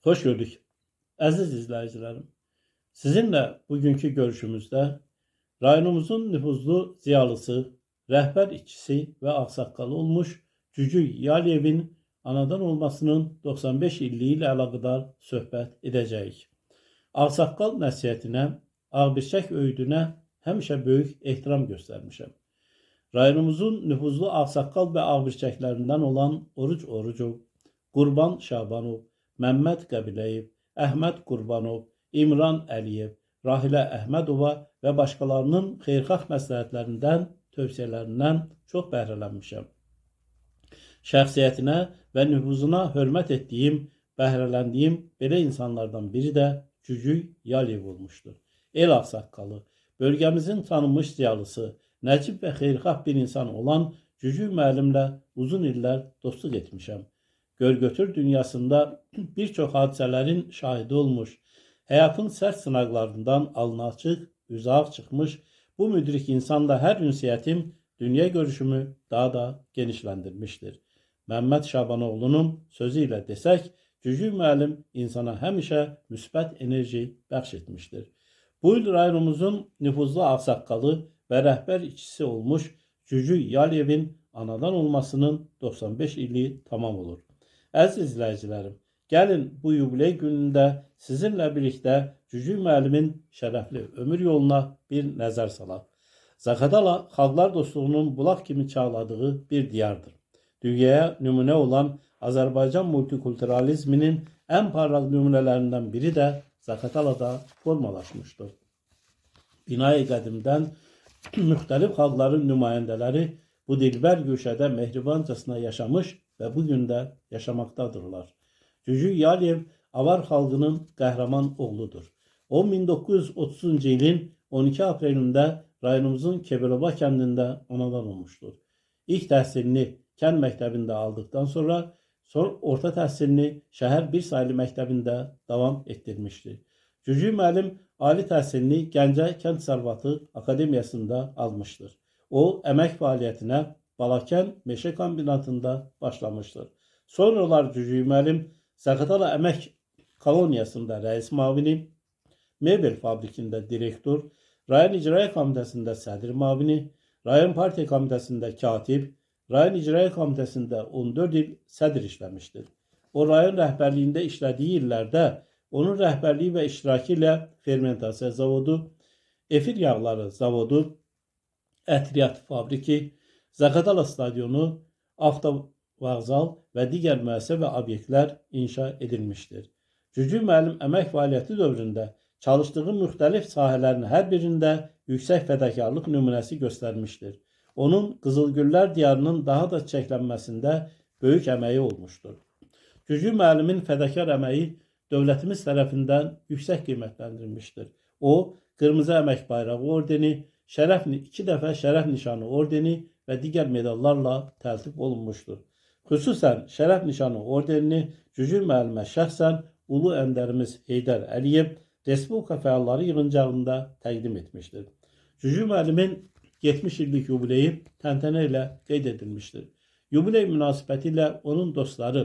Hoş gördük. Aziz izleyicilerim, sizinle bugünkü görüşümüzde rayonumuzun nüfuzlu ziyalısı, rehber işçisi ve aksakallı olmuş Cücü Yaliyev'in anadan olmasının 95 illiği ile alakadar söhbət edəcəyik. Ağsaqqal nəsihətinə, ağbirçək öğüdünə həmişə böyük ehtiram göstərmişəm. Rayonumuzun nüfuzlu ağsaqqal və ağbirçəklərindən olan Oruc Orucov, Qurban Şabanov, Məmməd Qəbiləyev, Əhməd Qurbanov, İmran Əliyev, Rahilə Əhmədova və başqalarının xeyirxah məsləhətlərindən, tövsiyələrindən çox bəhrələnmişəm. Şəxsiyyətinə və nüfuzuna hörmət etdiyim, bəhrələndiyim belə insanlardan biri də Cücük Yaliyev olmuşdur. El ağsaqqalı, bölgəmizin tanınmış ziyalısı, nəcib və xeyirxah bir insan olan Cücük müəllimlə uzun illər dostluq etmişəm. Görgötür dünyasında bir çox hadisələrin şahidi olmuş, həyatın sərt sınaqlarından alnı açıq, üzü ağ çıxmış bu müdrik insanla hər ünsiyyətim dünya görüşümü daha da genişləndirmişdir. Məmməd Şabanoğlu'nun sözü ilə desək, Cücük müəllim insana həmişə müsbət enerji bəxş etmişdir. Bu il rayonumuzun nüfuzlu ağsaqqalı və rəhbər işçisi olmuş Cücük Yaliyev'in anadan olmasının 95 ili tamam olur. Əziz izləyicilərim, gəlin bu yubiley günündə sizinlə birlikdə Cücük müəllimin şərəfli ömür yoluna bir nəzər salaq. Zaqatala xalqlar dostluğunun bulaq kimi çağladığı bir diyardır. Dünyaya nümunə olan Azərbaycan multikulturalizminin ən parlaq nümunələrindən biri də Zaqatalada formalaşmışdır. Binayı qədimdən müxtəlif xalqların nümayəndələri bu dilbər güşədə mehribancasına yaşamış və bugün də yaşamaqdadırlar. Cücük Yaliyev Avar xalqının qəhrəman oğludur. O 1930-cu ilin 12 aprelində rayonumuzun Kebeloba kəndində anadan olmuşdur. İlk təhsilini kənd məktəbində aldıqdan sonra orta təhsilini şəhər bir sayılı məktəbində davam etdirmişdir. Cücük müəllim ali təhsilini Gəncə Kənd Sərvatı Akademiyasında almışdır. O, əmək fəaliyyətinə Balakən Meşə Kombinatında başlamışdır. Sonralar Cücük müəllim Zaqatala Əmək Koloniyasında rəis müavini, mebel fabrikində direktor, rayon icra komitəsində sədr müavini, rayon partiya komitəsində katib, rayon icra komitəsində 14 il sədr işləmişdir. O, rayon rəhbərliyində işlədiyi illərdə onun rəhbərliyi və iştirakı ilə fermentasiya zavodu, efir yağları zavodu, ətriyyat fabriki, Zaqatala stadionu, avtovağzal və digər müəssisə və obyektlər inşa edilmişdir. Cücük müəllim əmək fəaliyyəti dövründə çalışdığı müxtəlif sahələrin hər birində yüksək fədakarlıq nümunəsi göstərmişdir. Onun Qızılgüllər diyarının daha da çiçəklənməsində böyük əməyi olmuşdur. Cücük müəllimin fədakar əməyi dövlətimiz tərəfindən yüksək qiymətləndirilmişdir. O, Qırmızı Əmək Bayrağı ordeni, 2 dəfə şərəf nişanı ordeni və digər medallarla təltif olunmuşdur. Xüsusən şərəf nişanı ordenini Cücük müəllimə şəxsən Ulu Əndərimiz Heydər Əliyev Respublika fəalları yığıncağında təqdim etmişdir. Cücük müəllimin 70 illik yubileyi təntənə ilə qeyd edilmişdir. Yubiley münasibəti ilə onun dostları,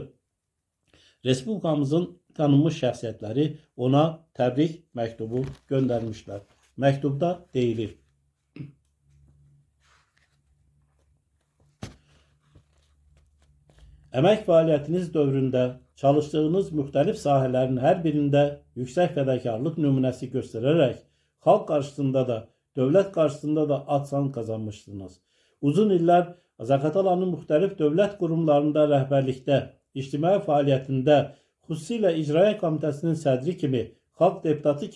Respublikamızın tanınmış şəxsiyyətləri ona təbrik məktubu göndərmişlər. Məktubda deyilir: Əmək fəaliyyətiniz dövründə çalışdığınız müxtəlif sahələrin hər birində yüksək fədakarlıq nümunəsi göstərərək xalq qarşısında da, dövlət qarşısında da ad-san qazanmışsınız. Uzun illər Zaqatalanın müxtəlif dövlət qurumlarında rəhbərlikdə, ictimai fəaliyyətində, xüsusilə icra komitəsinin sədri kimi, xalq deputatı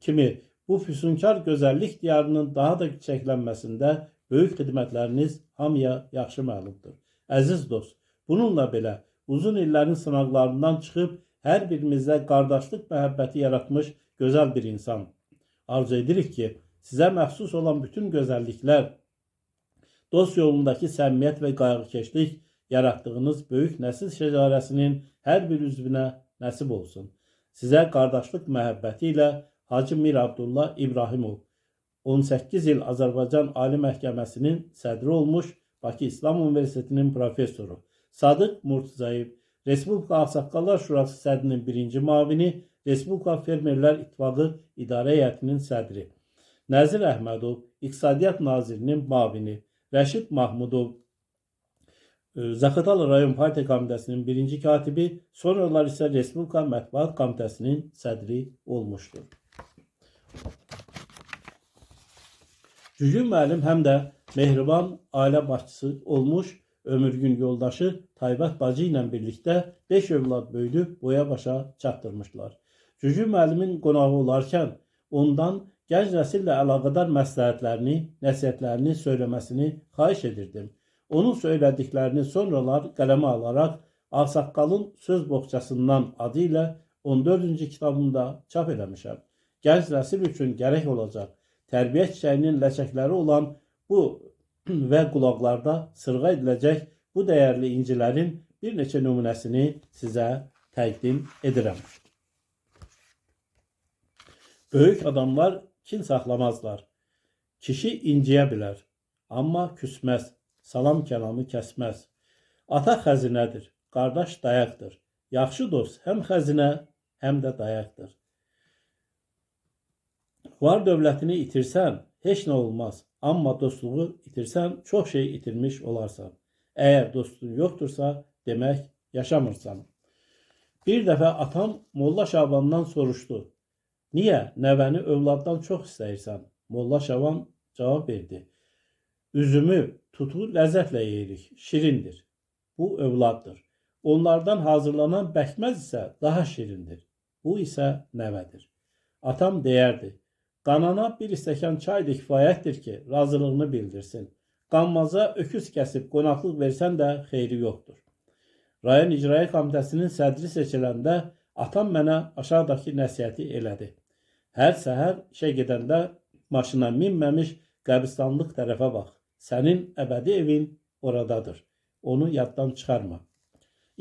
kimi bu füsunkar gözəllik diyarının daha da çiçəklənməsində böyük xidmətləriniz hamıya yaxşı məlumdur. Əziz dost, bununla belə uzun illərin sınaqlarından çıxıb hər birimizdə qardaşlıq məhəbbəti yaratmış gözəl bir insan. Arzu edirik ki, sizə məxsus olan bütün gözəlliklər, dost yolundakı səmimiyyət və qayğıkeşlik yaratdığınız böyük nəsil şəcarəsinin hər bir üzvünə nəsib olsun. Sizə qardaşlıq məhəbbəti ilə Hacı Mir Abdullah İbrahimov, 18 il Azərbaycan Ali Məhkəməsinin sədri olmuş, Bakı İslam Universitetinin professoru, Sadıq Murtuzayev, Respublika Ağsaqqallar Şurası sədrinin birinci müavini, Respublika Fermerlər İttifaqı İdarə Heyətinin sədri, Nəzir Əhmədov İqtisadiyyat Nazirinin müavini, Rəşid Mahmudov Zaqatala Rayon Partiya Komitəsinin birinci katibi, sonralar isə Respublika Mətbuat Komitəsinin sədri olmuşdur. Cücü müəllim həm də mehriban ailə başçısı olmuş, ömürgün yoldaşı Taybət bacı ilə birlikdə 5 övlad böyüdüb boya başa çatdırmışlar. Cücü müəllimin qonağı olarkən ondan gənc nəsillə əlaqədar məsləhətlərini, nəsihətlərini söyləməsini xahiş edirdim. Onun söylədiklərini sonralar qələmə alaraq Ağsaqqalın söz boğçasından adı ilə 14-cü kitabımda çap eləmişəm. Gənc nəsil üçün gərək olacaq tərbiyə çiçəyinin ləçəkləri olan bu və qulaqlarda sırğa ediləcək bu dəyərli incilərin bir neçə nümunəsini sizə təqdim edirəm. Böyük adamlar kin saxlamazlar. Kişi inciyə bilər, amma küsməz, salam kəlamı kəsməz. Ata xəzinədir, qardaş dayaqdır. Yaxşı dost həm xəzinə, həm də dayaqdır. Var dövlətini itirsən, heç nə olmaz. Amma dostluğu itirsən, çox şey itirmiş olarsan. Əgər dostluğun yoxdursa, demək yaşamırsan. Bir dəfə atam Molla Şabandan soruşdu. Niyə nəvəni övladdan çox istəyirsən? Molla Şaban cavab verdi. Üzümü tutu ləzzətlə yeyirik, şirindir. Bu övladdır. Onlardan hazırlanan bəkməz isə daha şirindir. Bu isə nəvədir. Atam deyərdi. Qanana bir stəkan çay da kifayətdir ki, razılığını bildirsin. Qanmaza öküz kəsib qonaqlıq versən də xeyri yoxdur. Rayon İcraiyyə Komitəsinin sədri seçiləndə atam mənə aşağıdakı nəsihəti elədi. Hər səhər işə gedəndə maşına minməmiş qəbristanlıq tərəfə bax. Sənin əbədi evin oradadır. Onu yaddan çıxarma.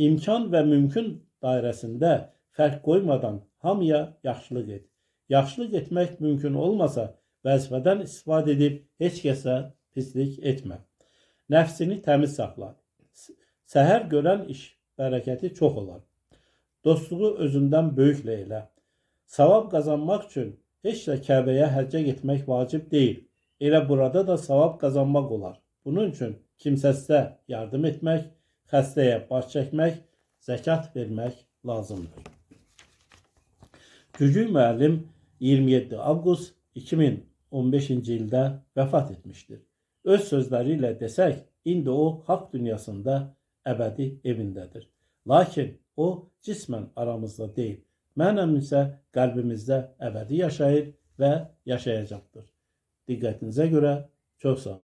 İmkan və mümkün dairəsində fərq qoymadan hamıya yaxşılıq et. Yaxşılıq etmək mümkün olmasa, vəzifədən istifadə edib heç kəsə pislik etmə. Nəfsini təmiz saxla. Səhər görən iş bərəkəti çox olar. Dostluğu özündən böyüklə elə. Savab qazanmaq üçün heç də Kəbəyə həccə getmək vacib deyil. Elə burada da savab qazanmaq olar. Bunun üçün kimsəsə yardım etmək, xəstəyə baş çəkmək, zəkat vermək lazımdır. Cücü müəllim 27 avqust 2015-ci ildə vəfat etmişdir. Öz sözləri ilə desək, indi o haqq dünyasında əbədi evindədir. Lakin o cismən aramızda deyil, mənəm isə qəlbimizdə əbədi yaşayır və yaşayacaqdır. Diqqətinizə görə çox sağ olun.